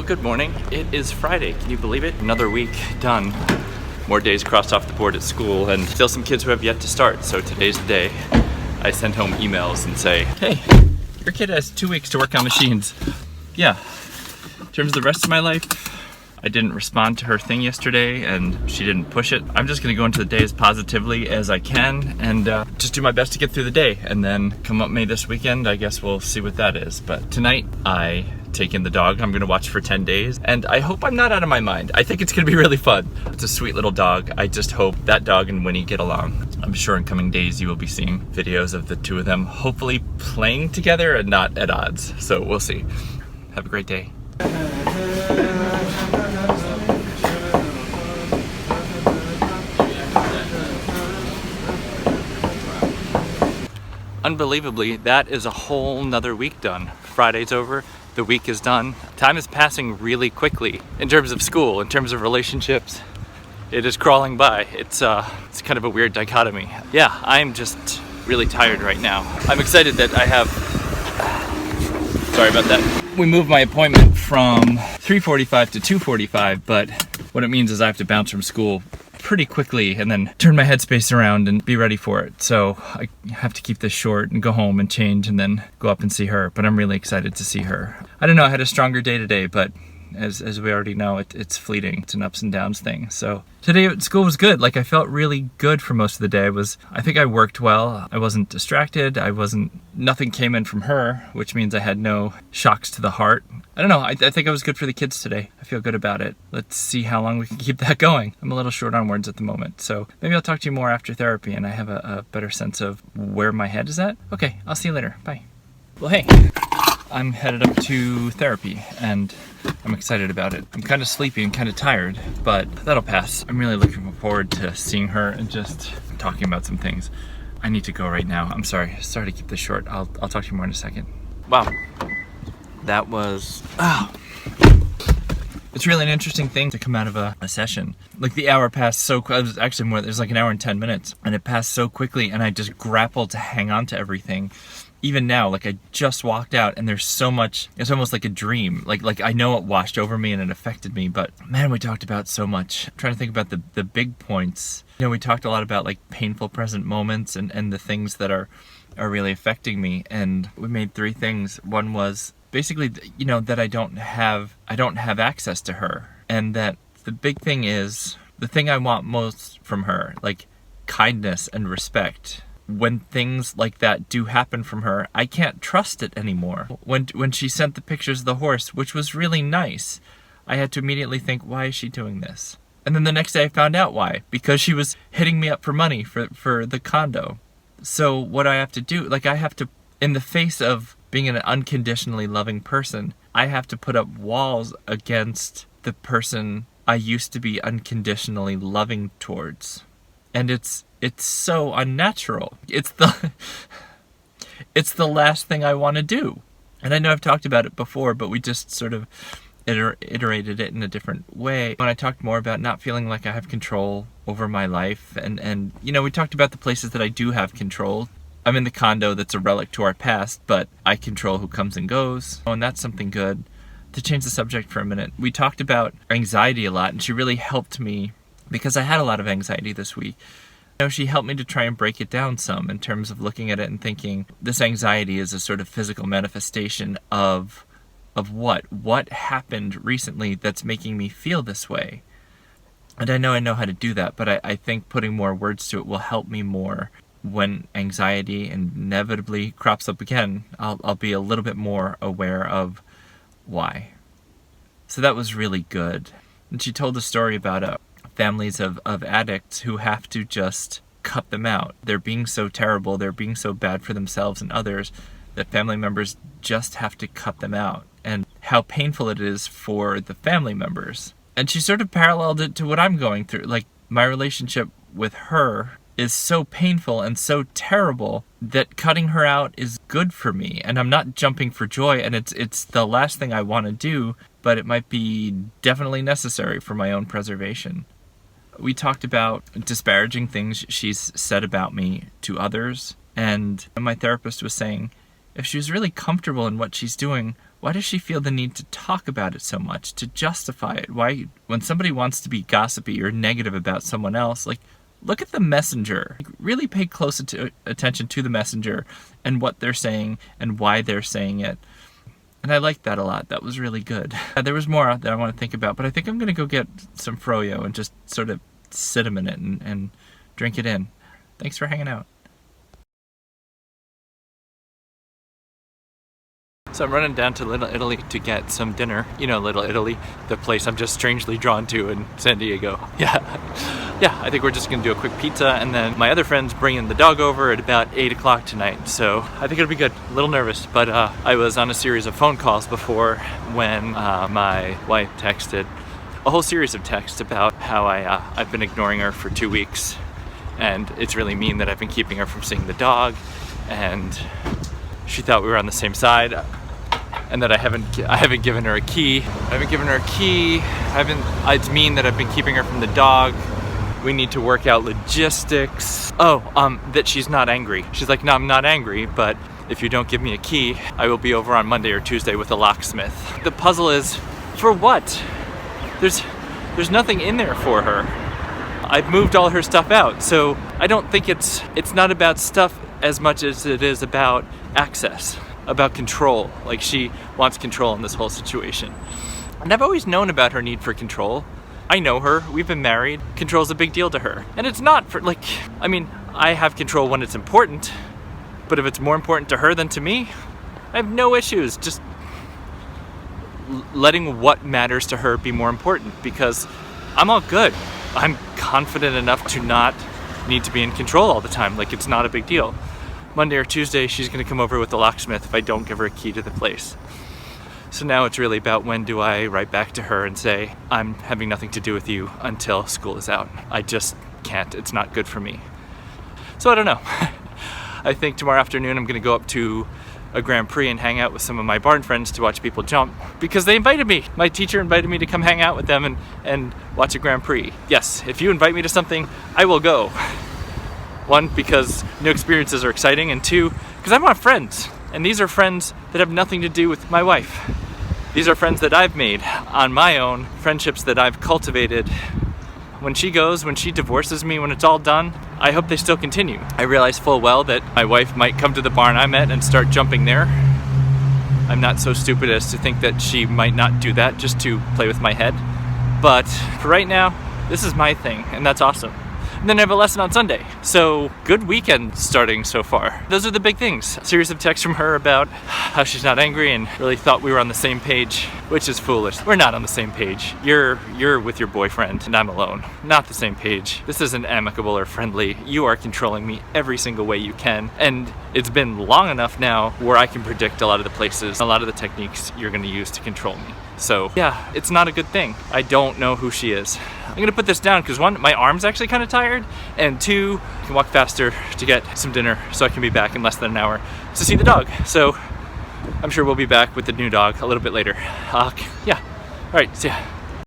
Well, good morning. It is Friday. Can you believe it? Another week done. More days crossed off the board at school, and still some kids who have yet to start. So today's the day I send home emails and say, hey, your kid has 2 weeks to work on machines. Yeah. In terms of the rest of my life, I didn't respond to her thing yesterday and she didn't push it. I'm just gonna go into the day as positively as I can and just do my best to get through the day. And then come up May this weekend, I guess we'll see what that is. But tonight, I take in the dog. I'm gonna watch for 10 days and I hope I'm not out of my mind. I think it's gonna be really fun. It's a sweet little dog. I just hope that dog and Winnie get along. I'm sure in coming days you will be seeing videos of the two of them hopefully playing together and not at odds. So we'll see. Have a great day. Unbelievably, that is a whole nother week done. Friday's over, the week is done. Time is passing really quickly in terms of school, in terms of relationships. It is crawling by. It's kind of a weird dichotomy. Yeah, I'm just really tired right now. I'm excited that I have, sorry about that. We moved my appointment from 3:45 to 2:45, but what it means is I have to bounce from school pretty quickly and then turn my headspace around and be ready for it. So I have to keep this short and go home and change and then go up and see her. But I'm really excited to see her. I don't know, I had a stronger day today, but as we already know, it's fleeting. It's an ups and downs thing. So today at school was good. Like I felt really good for most of the day. I think I worked well. I wasn't distracted. Nothing came in from her, which means I had no shocks to the heart. I don't know. I think I was good for the kids today. I feel good about it. Let's see how long we can keep that going. I'm a little short on words at the moment. So maybe I'll talk to you more after therapy and I have a better sense of where my head is at. Okay, I'll see you later. Bye. Well, hey, I'm headed up to therapy and I'm excited about it. I'm kind of sleepy and kind of tired, but that'll pass. I'm really looking forward to seeing her and just talking about some things. I need to go right now. I'm sorry to keep this short. I'll talk to you more in a second. Wow. That was, it's really an interesting thing to come out of a session. Like the hour passed so quick. It was actually more, there's like an hour and 10 minutes and it passed so quickly and I just grappled to hang on to everything. Even now, like I just walked out and there's so much, it's almost like a dream. Like I know it washed over me and it affected me, but man, we talked about so much. I'm trying to think about the big points. You know, we talked a lot about like painful present moments and the things that are really affecting me. And we made 3 things. One was basically, you know, that I don't have access to her. And that the big thing is, the thing I want most from her, like kindness and respect. When things like that do happen from her, I can't trust it anymore. When she sent the pictures of the horse, which was really nice, I had to immediately think, why is she doing this? And then the next day I found out why. Because she was hitting me up for money for the condo. So what I have to do, like I have to, in the face of being an unconditionally loving person, I have to put up walls against the person I used to be unconditionally loving towards. And it's so unnatural. It's the last thing I want to do. And I know I've talked about it before, but we just sort of iterated it in a different way. When I talked more about not feeling like I have control over my life, and you know, we talked about the places that I do have control. I'm in the condo that's a relic to our past, but I control who comes and goes. Oh, and that's something good. To change the subject for a minute, we talked about anxiety a lot, and she really helped me because I had a lot of anxiety this week. You know, she helped me to try and break it down some in terms of looking at it and thinking this anxiety is a sort of physical manifestation of what happened recently that's making me feel this way. And I know how to do that, but I think putting more words to it will help me more. When anxiety inevitably crops up again, I'll be a little bit more aware of why. So that was really good. And she told a story about families of addicts who have to just cut them out. They're being so terrible, they're being so bad for themselves and others that family members just have to cut them out. And how painful it is for the family members. And she sort of paralleled it to what I'm going through. Like, my relationship with her is so painful and so terrible that cutting her out is good for me. And I'm not jumping for joy, and it's the last thing I want to do, but it might be definitely necessary for my own preservation. We talked about disparaging things she's said about me to others, and my therapist was saying, if she was really comfortable in what she's doing, Why does she feel the need to talk about it so much, to justify it? Why, when somebody wants to be gossipy or negative about someone else, like, look at the messenger. Really pay close attention to the messenger and what they're saying and why they're saying it. And I liked that a lot. That was really good. There was more that I want to think about, but I think I'm going to go get some froyo and just sort of sit a minute and drink it in. Thanks for hanging out. So I'm running down to Little Italy to get some dinner. You know Little Italy, the place I'm just strangely drawn to in San Diego. Yeah, I think we're just gonna do a quick pizza, and then my other friend's bringing the dog over at about 8 o'clock tonight. So I think it'll be good. A little nervous, but I was on a series of phone calls before when my wife texted a whole series of texts about how I've been ignoring her for 2 weeks, and it's really mean that I've been keeping her from seeing the dog, and she thought we were on the same side, and that I haven't given her a key. It's mean that I've been keeping her from the dog. We need to work out logistics. That she's not angry. She's like, no, I'm not angry, but if you don't give me a key, I will be over on Monday or Tuesday with a locksmith. The puzzle is, for what? There's nothing in there for her. I've moved all her stuff out, so I don't think it's not about stuff as much as it is about access, about control. Like, she wants control in this whole situation. And I've always known about her need for control. I know her, we've been married. Control's a big deal to her. And it's not for, like, I mean, I have control when it's important, but if it's more important to her than to me, I have no issues just letting what matters to her be more important, because I'm all good. I'm confident enough to not need to be in control all the time. Like, it's not a big deal. Monday or Tuesday, she's gonna come over with the locksmith if I don't give her a key to the place. So now it's really about, when do I write back to her and say, I'm having nothing to do with you until school is out. I just can't, it's not good for me. So I don't know. I think tomorrow afternoon I'm gonna go up to a Grand Prix and hang out with some of my barn friends to watch people jump, because they invited me. My teacher invited me to come hang out with them and watch a Grand Prix. Yes, if you invite me to something, I will go. One, because new experiences are exciting, and two, because I want friends. And these are friends that have nothing to do with my wife. These are friends that I've made on my own, friendships that I've cultivated. When she goes, when she divorces me, when it's all done, I hope they still continue. I realize full well that my wife might come to the barn I'm at and start jumping there. I'm not so stupid as to think that she might not do that just to play with my head. But for right now, this is my thing, and that's awesome. And then I have a lesson on Sunday. So, good weekend starting so far. Those are the big things. A series of texts from her about how she's not angry and really thought we were on the same page, which is foolish. We're not on the same page. You're with your boyfriend and I'm alone. Not the same page. This isn't amicable or friendly. You are controlling me every single way you can. And it's been long enough now where I can predict a lot of the places, a lot of the techniques you're gonna use to control me. So yeah, it's not a good thing. I don't know who she is. I'm gonna put this down because one, my arm's actually kind of tired, and two, I can walk faster to get some dinner so I can be back in less than an hour to see the dog. So I'm sure we'll be back with the new dog a little bit later. Yeah, all right, see ya.